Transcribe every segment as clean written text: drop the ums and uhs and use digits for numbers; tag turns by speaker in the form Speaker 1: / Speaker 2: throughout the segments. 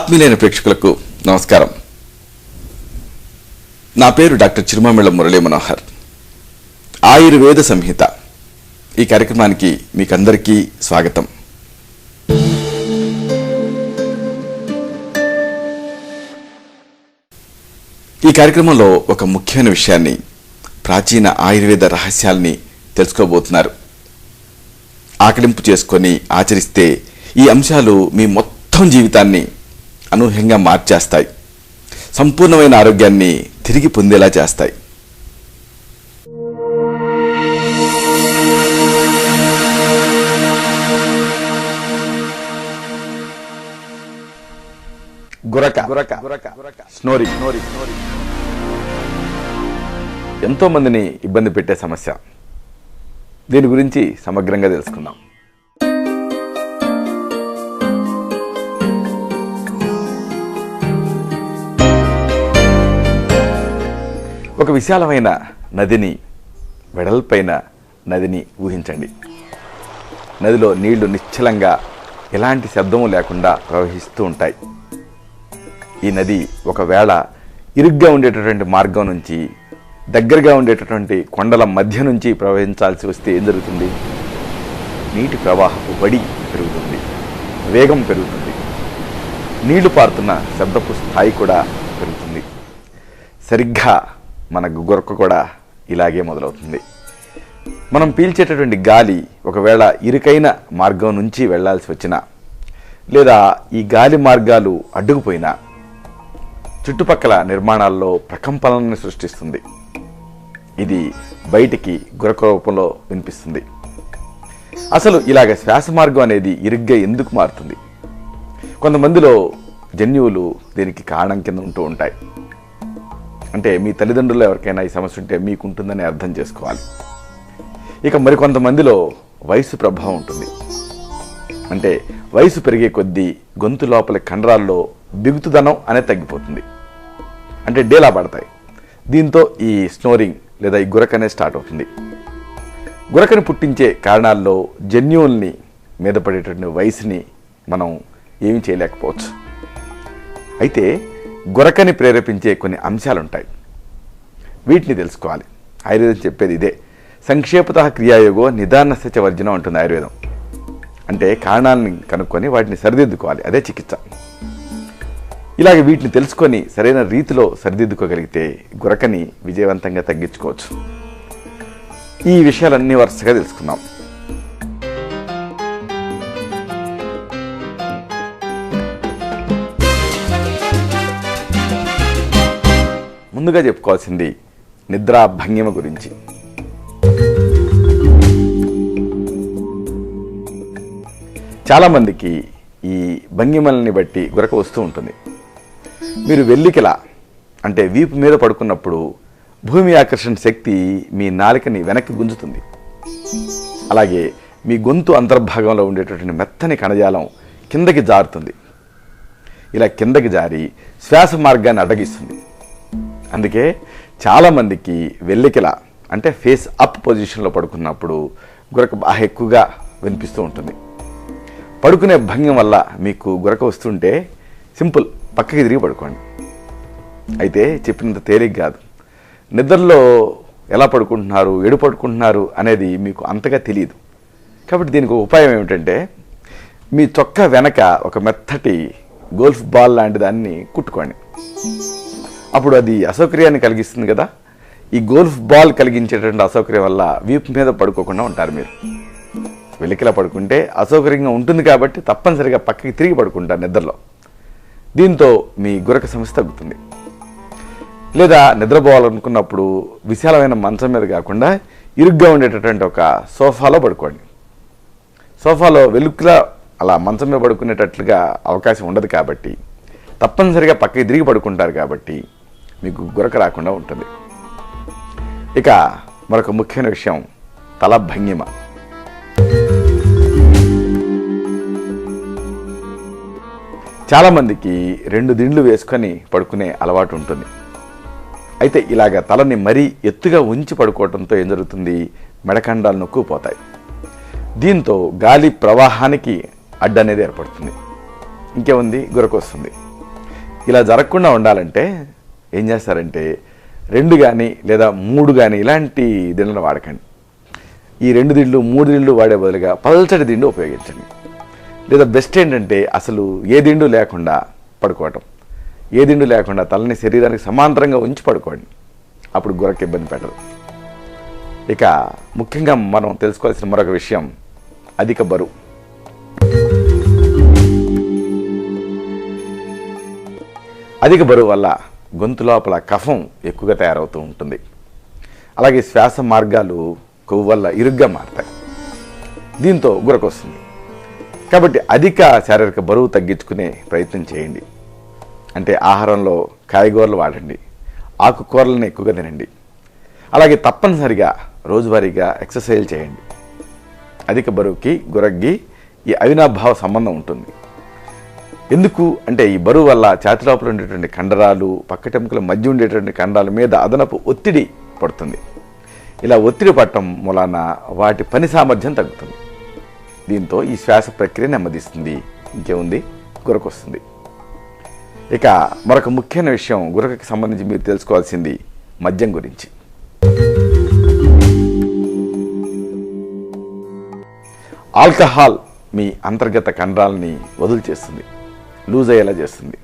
Speaker 1: ఆత్మీయులైన ప్రేక్షకులకు నమస్కారం. నా పేరు డాక్టర్ చిరుమామిళ్ళ మురళీ మనోహర్. ఆయుర్వేద సంహిత ఈ కార్యక్రమానికి మీకందరికీ స్వాగతం. ఈ కార్యక్రమంలో ఒక ముఖ్యమైన విషయాన్ని, ప్రాచీన ఆయుర్వేద రహస్యాల్ని తెలుసుకోబోతున్నారు. ఆకలింపు చేసుకొని ఆచరిస్తే ఈ అంశాలు మీ మొత్తం జీవితాన్ని అనూహ్యంగా మార్చేస్తాయి, సంపూర్ణమైన ఆరోగ్యాన్ని తిరిగి పొందేలా చేస్తాయి. స్నోరింగ్ ఎంతో మందిని ఇబ్బంది పెట్టే సమస్య. దీని గురించి సమగ్రంగా తెలుసుకుందాం. ఒక విశాలమైన నదిని, వెడల్పైన నదిని ఊహించండి. నదిలో నీళ్లు నిశ్చలంగా ఎలాంటి శబ్దము లేకుండా ప్రవహిస్తూ ఉంటాయి. ఈ నది ఒకవేళ ఇరుగ్గా ఉండేటటువంటి మార్గం నుంచి, దగ్గరగా ఉండేటటువంటి కొండల మధ్య నుంచి ప్రవహించాల్సి వస్తే ఏం జరుగుతుంది? నీటి ప్రవాహపు వడి పెరుగుతుంది, వేగం పెరుగుతుంది, నీళ్లు పారుతున్న శబ్దపు స్థాయి కూడా పెరుగుతుంది. సరిగ్గా మన గురక కూడా ఇలాగే మొదలవుతుంది. మనం పీల్చేటటువంటి గాలి ఒకవేళ ఇరుకైన మార్గం నుంచి వెళ్లాల్సి వచ్చినా, లేదా ఈ గాలి మార్గాలు అడ్డుకుపోయినా చుట్టుపక్కల నిర్మాణాల్లో ప్రకంపనలను సృష్టిస్తుంది. ఇది బయటికి గురక రూపంలో వినిపిస్తుంది. అసలు ఇలాగ శ్వాస మార్గం అనేది ఇరుగ్గా ఎందుకు మారుతుంది? కొంతమందిలో జన్యువులు దీనికి కారణం కింద ఉంటూ ఉంటాయి. అంటే మీ తల్లిదండ్రులు ఎవరికైనా ఈ సమస్య ఉంటే మీకు ఉంటుందని అర్థం చేసుకోవాలి. ఇక మరికొంతమందిలో వయసు ప్రభావం ఉంటుంది. అంటే వయసు పెరిగే కొద్దీ గొంతు లోపల కండరాల్లో బిగుతుదనం అనేది తగ్గిపోతుంది, అంటే డేలా పడతాయి. దీంతో ఈ స్నోరింగ్ లేదా ఈ గురక అనేది స్టార్ట్ అవుతుంది. గురకని పుట్టించే కారణాల్లో జన్యువుల్ని మీద పడేటటువంటి వయసుని మనం ఏమీ చేయలేకపోవచ్చు. అయితే గురకని ప్రేరేపించే కొన్ని అంశాలుంటాయి. వీటిని తెలుసుకోవాలి. ఆయుర్వేదం చెప్పేది ఇదే. సంక్షేపత క్రియాయోగో నిదానస్య చ వర్జనం అంటుంది ఆయుర్వేదం. అంటే కారణాలను కనుక్కొని వాటిని సరిదిద్దుకోవాలి, అదే చికిత్స. ఇలాగ వీటిని తెలుసుకొని సరైన రీతిలో సరిదిద్దుకోగలిగితే గురకని విజయవంతంగా తగ్గించుకోవచ్చు. ఈ విషయాలన్నీ వరుసగా తెలుసుకుందాం. ముందుగా చెప్పుకోవాల్సింది నిద్రా భంగిమ గురించి. చాలామందికి ఈ భంగిమల్ని బట్టి గురక వస్తూ ఉంటుంది. మీరు వెల్లికిలా, అంటే వీపు మీద పడుకున్నప్పుడు భూమి ఆకర్షణ శక్తి మీ నాలికని వెనక్కి గుంజుతుంది. అలాగే మీ గొంతు అంతర్భాగంలో ఉండేటటువంటి మెత్తని కణజాలం కిందకి జారుతుంది. ఇలా కిందకి జారి శ్వాస మార్గాన్ని అడ్డగిస్తుంది. అందుకే చాలామందికి వెల్లికిలా, అంటే ఫేస్ అప్ పొజిషన్లో పడుకున్నప్పుడు గురక బాగా ఎక్కువగా వినిపిస్తూ ఉంటుంది. పడుకునే భంగిమ వల్ల మీకు గురక వస్తుంటే సింపుల్, పక్కకి తిరిగి పడుకోండి. అయితే చెప్పినంత తేలిక కాదు. నిద్రలో ఎలా పడుకుంటున్నారు, ఎడు పడుకుంటున్నారు అనేది మీకు అంతగా తెలియదు. కాబట్టి దీనికి ఉపాయం ఏమిటంటే, మీ చొక్కా వెనక ఒక మెత్తటి గోల్ఫ్ బాల్ లాంటి దాన్ని కుట్టుకోండి. అప్పుడు అది అసౌకర్యాన్ని కలిగిస్తుంది కదా. ఈ గోల్ఫ్ బాల్ కలిగించేటువంటి అసౌకర్యం వల్ల వీపు మీద పడుకోకుండా ఉంటారు. మీరు వెలికిలా పడుకుంటే అసౌకర్యంగా ఉంటుంది కాబట్టి తప్పనిసరిగా పక్కకి తిరిగి పడుకుంటారు నిద్రలో. దీంతో మీ గురక సమస్య తగ్గుతుంది. లేదా నిద్రపోవాలనుకున్నప్పుడు విశాలమైన మంచం మీద కాకుండా ఇరుగ్గా ఉండేటటువంటి ఒక సోఫాలో పడుకోండి. సోఫాలో వెలుగులా అలా మంచం మీద పడుకునేటట్లుగా అవకాశం ఉండదు కాబట్టి తప్పనిసరిగా పక్కకి తిరిగి పడుకుంటారు కాబట్టి మీకు గురక రాకుండా ఉంటుంది. ఇక మరొక ముఖ్యమైన విషయం, తల భంగిమ. చాలామందికి 2 దిండ్లు వేసుకొని పడుకునే అలవాటు ఉంటుంది. అయితే ఇలాగ తలని మరీ ఎత్తుగా ఉంచి పడుకోవడంతో ఏం జరుగుతుంది? మెడకండాలు నొక్కుపోతాయి. దీంతో గాలి ప్రవాహానికి అడ్డు అనేది ఏర్పడుతుంది. ఇంకేముంది, గురక వస్తుంది. ఇలా జరగకుండా ఉండాలంటే ఏం చేస్తారంటే 2 కానీ లేదా 3 కానీ ఇలాంటి దిండులను వాడకండి. ఈ 2 దిండ్లు 3 దిండ్లు వాడే బదులుగా పల్చటి దిండు ఉపయోగించండి. లేదా బెస్ట్ ఏంటంటే అసలు ఏ దిండు లేకుండా పడుకోవటం. ఏ దిండు లేకుండా తలని శరీరానికి సమాంతరంగా ఉంచి పడుకోండి. అప్పుడు గుర్రకు ఇబ్బంది పెట్టదు. ఇక ముఖ్యంగా మనం తెలుసుకోవాల్సిన మరొక విషయం అధిక బరువు. అధిక బరువు వల్ల గొంతు లోపల కఫం ఎక్కువగా తయారవుతూ ఉంటుంది. అలాగే శ్వాస మార్గాలు కొవ్వు వల్ల ఇరుగ్గా మారుతాయి. దీంతో గురక వస్తుంది. కాబట్టి అధిక శారీరక బరువు తగ్గించుకునే ప్రయత్నం చేయండి. అంటే ఆహారంలో కాయగూరలు వాడండి, ఆకుకూరలను ఎక్కువగా తినండి. అలాగే తప్పనిసరిగా రోజువారీగా ఎక్సర్సైజ్ చేయండి. అధిక బరువుకి గురగ్గి ఈ అవినాభావ సంబంధం ఉంటుంది. ఎందుకు అంటే ఈ బరువు వల్ల ఛాతి లోపల ఉండేటువంటి కండరాలు, పక్కటెముకల మధ్య ఉండేటువంటి కండరాల మీద అదనపు ఒత్తిడి పడుతుంది. ఇలా ఒత్తిడి పడటం మూలాన వాటి పని సామర్థ్యం తగ్గుతుంది. దీంతో ఈ శ్వాస ప్రక్రియ నెమ్మదిస్తుంది. ఇంకేముంది, గురక వస్తుంది. ఇక మరొక ముఖ్యమైన విషయం గురకకి సంబంధించి మీరు తెలుసుకోవాల్సింది మద్యం గురించి. ఆల్కహాల్ మీ అంతర్గత కండరాలని వదులు చేస్తుంది, లూజ్ అయ్యేలా చేస్తుంది.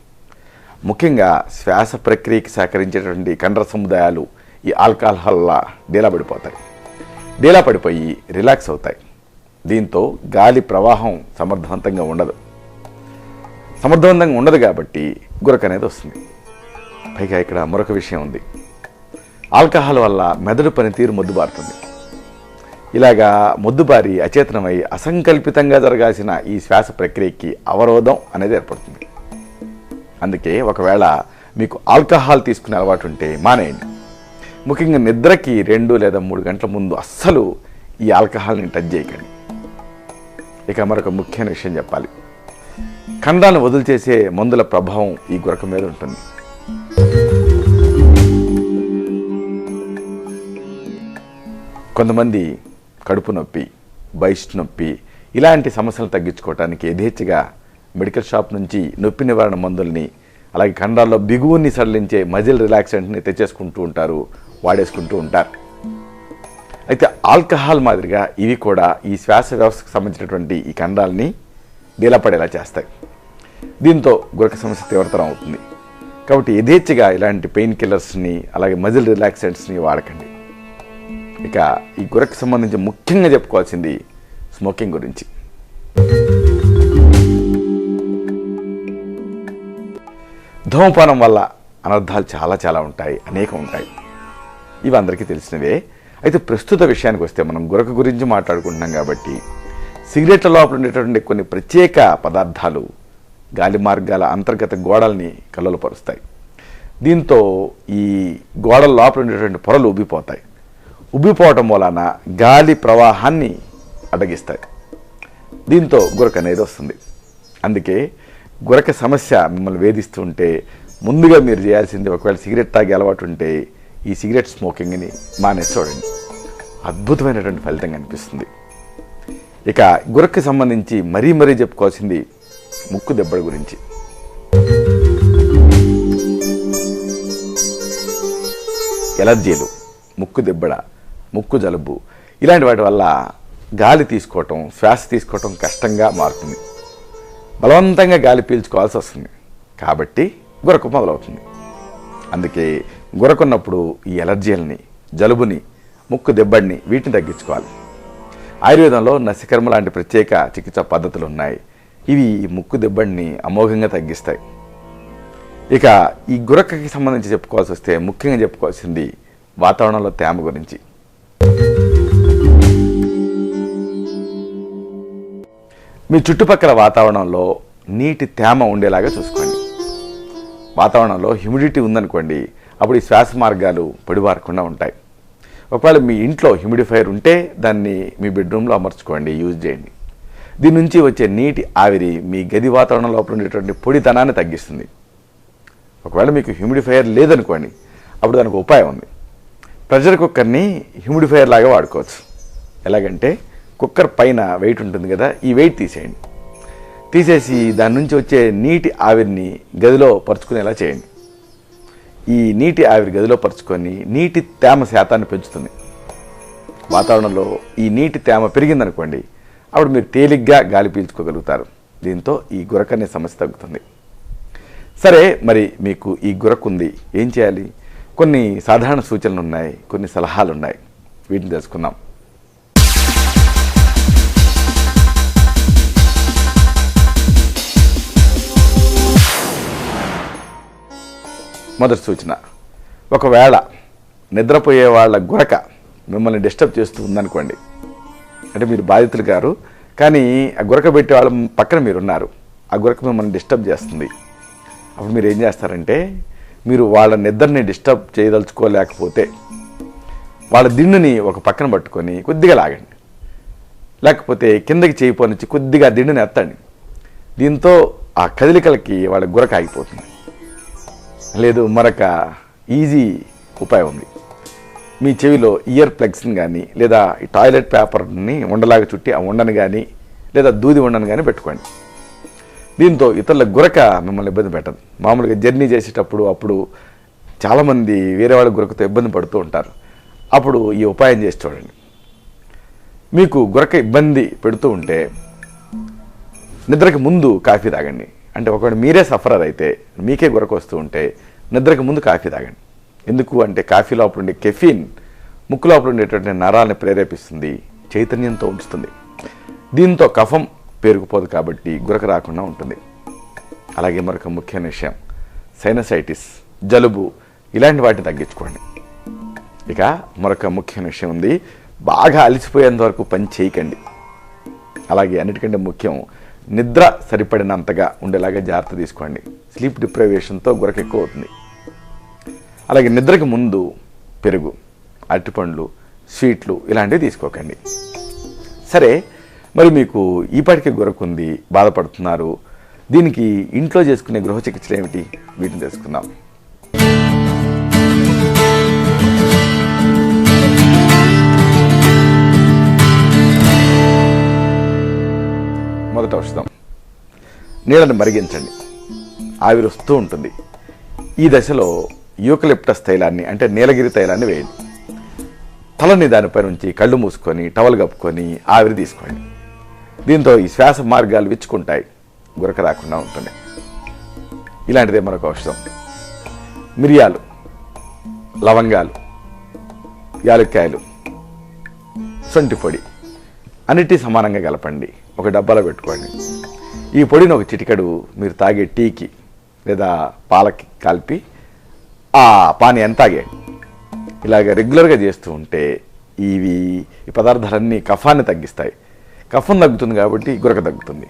Speaker 1: ముఖ్యంగా శ్వాస ప్రక్రియకి సహకరించేటువంటి కండర సముదాయాలు ఈ ఆల్కహాల్ వల్ల డీలా పడిపోతాయి. డీలా పడిపోయి రిలాక్స్ అవుతాయి. దీంతో గాలి ప్రవాహం సమర్థవంతంగా ఉండదు కాబట్టి గురక అనేది వస్తుంది. పైగా ఇక్కడ మరొక విషయం ఉంది. ఆల్కహాల్ వల్ల మెదడు పనితీరు మొద్దుబారుతుంది. ఇలాగా మొద్దుబారి అచేతనమై అసంకల్పితంగా జరగాల్సిన ఈ శ్వాస ప్రక్రియకి అవరోధం అనేది ఏర్పడుతుంది. అందుకే ఒకవేళ మీకు ఆల్కహాల్ తీసుకునే అలవాటు ఉంటే మానేయండి. ముఖ్యంగా నిద్రకి 2 లేదా 3 గంటల ముందు అస్సలు ఈ ఆల్కహాల్ని టచ్ చేయకండి. ఇక మరొక ముఖ్యమైన విషయం చెప్పాలి. కండరాలను వదులు చేసే మందుల ప్రభావం ఈ గురక మీద ఉంటుంది. కొంతమంది కడుపు నొప్పి, బైస్ట్ నొప్పి ఇలాంటి సమస్యలు తగ్గించుకోవడానికి యథేచ్ఛగా మెడికల్ షాప్ నుంచి నొప్పి నివారణ మందుల్ని, అలాగే కండరాల్లో బిగువుని సడలించే మజిల్ రిలాక్సెంట్ని తెచ్చేసుకుంటూ ఉంటారు, వాడేసుకుంటూ ఉంటారు. అయితే ఆల్కహాల్ మాదిరిగా ఇవి కూడా ఈ శ్వాస వ్యవస్థకు సంబంధించినటువంటి ఈ కండరాలని డీలపడేలా చేస్తాయి. దీంతో గురక సమస్య తీవ్రతరం అవుతుంది. కాబట్టి యథేచ్ఛగా ఇలాంటి పెయిన్ కిల్లర్స్ని, అలాగే మజిల్ రిలాక్సెంట్స్ని వాడకండి. ఇక ఈ గురక సంబంధించి ముఖ్యంగా చెప్పుకోవాల్సింది స్మోకింగ్ గురించి. ధూమపానం వల్ల అనర్థాలు చాలా ఉంటాయి, అనేకం ఉంటాయి. ఇవి అందరికీ తెలిసినవే. అయితే ప్రస్తుత విషయానికి వస్తే మనం గురక గురించి మాట్లాడుకుంటున్నాం కాబట్టి సిగరెట్ల లోపల ఉండేటువంటి కొన్ని ప్రత్యేక పదార్థాలు గాలి మార్గాల అంతర్గత గోడల్ని కల్లోలపరుస్తాయి. దీంతో ఈ గోడల లోపల ఉండేటువంటి పొరలు ఉబ్బిపోతాయి. ఉబ్బిపోవటం వలన గాలి ప్రవాహాన్ని అడ్డగిస్తాయి. దీంతో గురక అనేది వస్తుంది. అందుకే గురక సమస్య మిమ్మల్ని వేధిస్తుంటే ముందుగా మీరు చేయాల్సింది, ఒకవేళ సిగరెట్ తాగే అలవాటు ఉంటే ఈ సిగరెట్ స్మోకింగ్ని మానేసి చూడండి. అద్భుతమైనటువంటి ఫలితం కనిపిస్తుంది. ఇక గురకకి సంబంధించి మరీ చెప్పుకోవాల్సింది ముక్కు దెబ్బల గురించి. ఎలర్జీలు, ముక్కు దెబ్బడ, ముక్కు జలుబు ఇలాంటి వాటి వల్ల గాలి తీసుకోవటం, శ్వాస తీసుకోవటం కష్టంగా మారుతుంది. బలవంతంగా గాలి పీల్చుకోవాల్సి వస్తుంది. కాబట్టి గురక మొదలవుతుంది. అందుకే గురకున్నప్పుడు ఈ ఎలర్జీలని, జలుబుని, ముక్కు దెబ్బడిని వీటిని తగ్గించుకోవాలి. ఆయుర్వేదంలో నసికర్మ లాంటి ప్రత్యేక చికిత్సా పద్ధతులు ఉన్నాయి. ఇవి ముక్కు దెబ్బడిని అమోఘంగా తగ్గిస్తాయి. ఇక ఈ గురకకి సంబంధించి చెప్పుకోవాల్సి వస్తే ముఖ్యంగా చెప్పుకోవాల్సింది వాతావరణంలో తేమ గురించి. మీ చుట్టుపక్కల వాతావరణంలో నీటి తేమ ఉండేలాగా చూసుకోండి. వాతావరణంలో హ్యూమిడిటీ ఉందనుకోండి, అప్పుడు ఈ శ్వాస మార్గాలు పొడిబారకుండా ఉంటాయి. ఒకవేళ మీ ఇంట్లో హ్యూమిడిఫైయర్ ఉంటే దాన్ని మీ బెడ్రూమ్లో అమర్చుకోండి, యూజ్ చేయండి. దీని నుంచి వచ్చే నీటి ఆవిరి మీ గది వాతావరణం లోపల ఉండేటువంటి పొడితనాన్ని తగ్గిస్తుంది. ఒకవేళ మీకు హ్యూమిడిఫైయర్ లేదనుకోండి, అప్పుడు దానికి ఉపాయం ఉంది. ప్రెషర్ కుక్కర్ని హ్యూమిడిఫైయర్ లాగా వాడుకోవచ్చు. ఎలాగంటే కుక్కర్ పైన వెయిట్ ఉంటుంది కదా, ఈ వెయిట్ తీసేయండి. తీసేసి దాని నుంచి వచ్చే నీటి ఆవిరిని గదిలో పరుచుకునేలా చేయండి. ఈ నీటి ఆవిరి గదిలో పరుచుకొని నీటి తేమ శాతాన్ని పెంచుతుంది. వాతావరణంలో ఈ నీటి తేమ పెరిగిందనుకోండి, అప్పుడు మీరు తేలిగ్గా గాలి పీల్చుకోగలుగుతారు. దీంతో ఈ గురకనే సమస్య తగ్గుతుంది. సరే, మరి మీకు ఈ గురక ఉంది, ఏం చేయాలి? కొన్ని సాధారణ సూచనలు ఉన్నాయి, కొన్ని సలహాలు ఉన్నాయి. వీటిని తెలుసుకుందాం. మొదటి సూచన, ఒకవేళ నిద్రపోయే వాళ్ళ గురక మిమ్మల్ని డిస్టర్బ్ చేస్తూ ఉందనుకోండి, అంటే మీరు బాధితులు గారు, కానీ ఆ గురక పెట్టే వాళ్ళ పక్కన మీరున్నారు, ఆ గురక మిమ్మల్ని డిస్టర్బ్ చేస్తుంది. అప్పుడు మీరు ఏం చేస్తారంటే, మీరు వాళ్ళ నిద్రని డిస్టర్బ్ చేయదలుచుకోలేకపోతే వాళ్ళ దిండుని ఒక పక్కన పట్టుకొని కొద్దిగా లాగండి, లేకపోతే కిందకి చేయిపోనిచ్చి కొద్దిగా దిండుని ఎత్తండి. దీంతో ఆ కదలికలకి వాళ్ళ గురక ఆగిపోతుంది. లేదు, మరొక ఈజీ ఉపాయం ఉంది. మీ చెవిలో ఇయర్ ప్లగ్స్ని కానీ లేదా ఈ టాయిలెట్ పేపర్ని ఉండలాగా చుట్టి ఆ ఉండను కానీ లేదా దూది ఉండను కానీ పెట్టుకోండి. దీంతో ఇతరుల గురక మిమ్మల్ని ఇబ్బంది పెట్టదు. మామూలుగా జర్నీ చేసేటప్పుడు అప్పుడు చాలామంది వేరే వాళ్ళ గురకతో ఇబ్బంది పడుతూ ఉంటారు. అప్పుడు ఈ ఉపాయం చేసి చూడండి. మీకు గురక ఇబ్బంది పెడుతూ ఉంటే నిద్రకి ముందు కాఫీ తాగండి. అంటే ఒకవేళ మీరే సఫరర్ అయితే, మీకే గురక వస్తూ ఉంటే నిద్రకి ముందు కాఫీ తాగండి. ఎందుకు అంటే కాఫీ లోపల ఉండే కెఫీన్ ముక్కు లోపల ఉండేటువంటి నరాలను ప్రేరేపిస్తుంది, చైతన్యంతో ఉంచుతుంది. దీంతో కఫం పేరుకుపోదు కాబట్టి గురక రాకుండా ఉంటుంది. అలాగే మరొక ముఖ్యమైన విషయం, సైనసైటిస్, జలుబు ఇలాంటి వాటిని తగ్గించుకోండి. ఇక మరొక ముఖ్యమైన విషయం ఉంది, బాగా అలసిపోయేంత వరకు పని చేయకండి. అలాగే అన్నిటికంటే ముఖ్యం, నిద్ర సరిపడినంతగా ఉండేలాగా జాగ్రత్త తీసుకోండి. స్లీప్ డిప్రైవేషన్తో గురక ఎక్కువ అవుతుంది. అలాగే నిద్రకి ముందు పెరుగు, అరటిపండ్లు, స్వీట్లు ఇలాంటివి తీసుకోకండి. సరే, మరి మీకు ఈపాటికే గురక ఉంది, బాధపడుతున్నారు, దీనికి ఇంట్లో చేసుకునే గృహ చికిత్సలు ఏమిటి? వీటిని తెలుసుకుందాం. మొదటి ఔషధం, నీళ్ళని మరిగించండి. ఆవిరి వస్తూ ఉంటుంది. ఈ దశలో యూకలిప్టస్ తైలాన్ని అంటే నీలగిరి తైలాన్ని వేయండి. తలని దానిపై నుంచి కళ్ళు మూసుకొని టవల్ కప్పుకొని ఆవిరి తీసుకోండి. దీంతో ఈ శ్వాస మార్గాలు విచ్చుకుంటాయి, గురక రాకుండా ఉంటుంది. ఇలాంటిదే మరొక ఔషధం, మిరియాలు, లవంగాలు, యాలక్కాయలు, సొంటి పొడి అన్నిటి సమానంగా కలపండి, ఒక డబ్బాలో పెట్టుకోండి. ఈ పొడిని ఒక చిటికెడు మీరు తాగే టీకి లేదా పాలకి కలిపి ఆ పానీయాన్ని తాగేయండి. ఇలాగ రెగ్యులర్గా చేస్తూ ఉంటే ఈ పదార్థాలన్నీ కఫాన్ని తగ్గిస్తాయి. కఫం తగ్గుతుంది కాబట్టి గురక తగ్గుతుంది.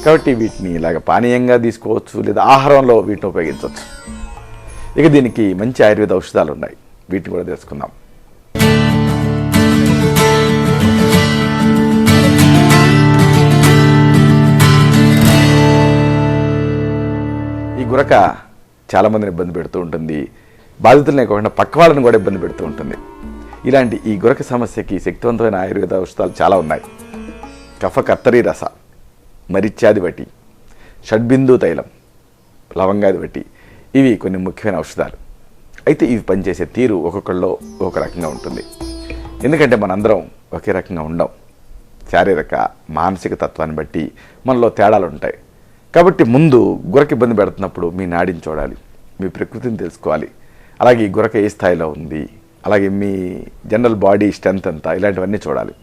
Speaker 1: కాబట్టి వీటిని ఇలాగ పానీయంగా తీసుకోవచ్చు, లేదా ఆహారంలో వీటిని ఉపయోగించవచ్చు. ఇక దీనికి మంచి ఆయుర్వేద ఔషధాలు ఉన్నాయి, వీటిని కూడా తెలుసుకుందాం. ఈ గురక చాలామందిని ఇబ్బంది పెడుతూ ఉంటుంది. బాధితులనే కాకుండా పక్క వాళ్ళని కూడా ఇబ్బంది పెడుతూ ఉంటుంది. ఇలాంటి ఈ గురక సమస్యకి శక్తివంతమైన ఆయుర్వేద ఔషధాలు చాలా ఉన్నాయి. కఫ కత్తరి రస, మరిచ్యాది వటి, షడ్బిందు తైలం, లవంగాది వటి, ఇవి కొన్ని ముఖ్యమైన ఔషధాలు. అయితే ఇవి పనిచేసే తీరు ఒక్కొక్కళ్ళలో ఒక రకంగా ఉంటుంది. ఎందుకంటే మనందరం ఒకే రకంగా ఉండం. శారీరక మానసిక తత్వాన్ని బట్టి మనలో తేడాలు ఉంటాయి. కాబట్టి ముందు గురక ఇబ్బంది పెడుతున్నప్పుడు మీ నాడిని చూడాలి, మీ ప్రకృతిని తెలుసుకోవాలి. అలాగే ఈ గురక ఏ స్థాయిలో ఉంది, అలాగే మీ జనరల్ బాడీ స్ట్రెంత్ ఎంత, ఇలాంటివన్నీ చూడాలి.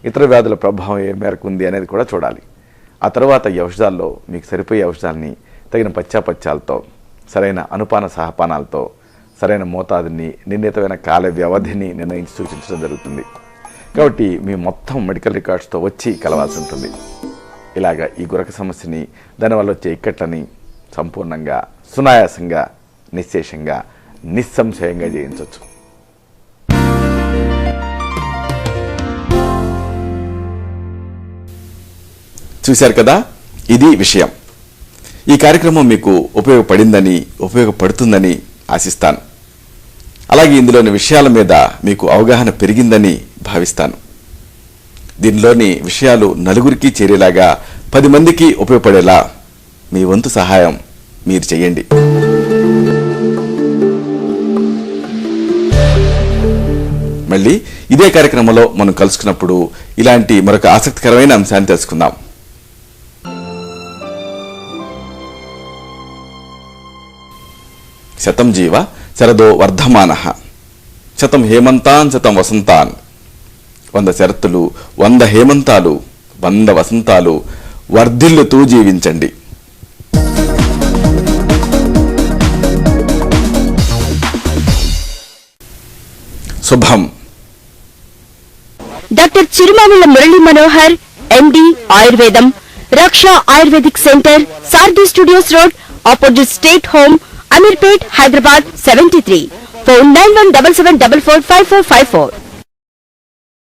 Speaker 1: ఇతర వ్యాధుల ప్రభావం ఏ మేరకు ఉంది అనేది కూడా చూడాలి. ఆ తర్వాత ఈ ఔషధాల్లో మీకు సరిపోయే ఔషధాలని తగిన పశ్చాపత్యాలతో, సరైన అనుపాన సహపానాలతో, సరైన మోతాదుని, నిర్ణీతమైన కాల వ్యవధిని నిర్ణయించి సూచించడం జరుగుతుంది. కాబట్టి మీ మొత్తం మెడికల్ రికార్డ్స్తో వచ్చి కలవాల్సి ఉంటుంది. ఇలాగా ఈ గురక సమస్యని, దానివల్ల వచ్చే ఇక్కట్లని సంపూర్ణంగా, సునాయాసంగా, నిశ్శేషంగా, నిస్సంశయంగా జయించవచ్చు. చూశారు కదా, ఇది విషయం. ఈ కార్యక్రమం మీకు ఉపయోగపడిందని, ఉపయోగపడుతుందని ఆశిస్తాను. అలాగే ఇందులోని విషయాల మీద మీకు అవగాహన పెరిగిందని భావిస్తాను. దీనిలోని విషయాలు నలుగురికి చేరేలాగా 10 మందికి ఉపయోగపడేలా మీ వంతు సహాయం మీరు చేయండి. మళ్ళీ ఇదే కార్యక్రమంలో మనం కలుసుకున్నప్పుడు ఇలాంటి మరొక ఆసక్తికరమైన అంశాన్ని తెలుసుకుందాం. శతం జీవ శరదో వర్ధమానః, శతం హేమంతాన్ శతం వసంతాన్. 100 శరత్తులు, 100 హేమంతాలు, 100 వసంతాలు వర్ధిల్లుతూ జీవించండి. శుభం.
Speaker 2: డాక్టర్ చిరుమామిళ్ళ మురళీ మనోహర్, ఎండి, ఆయుర్వేదం, Raksha ayurvedic centre, Sarathi studios road, opposite state home, Ameerpet, Hyderabad 73. Phone 9177445454.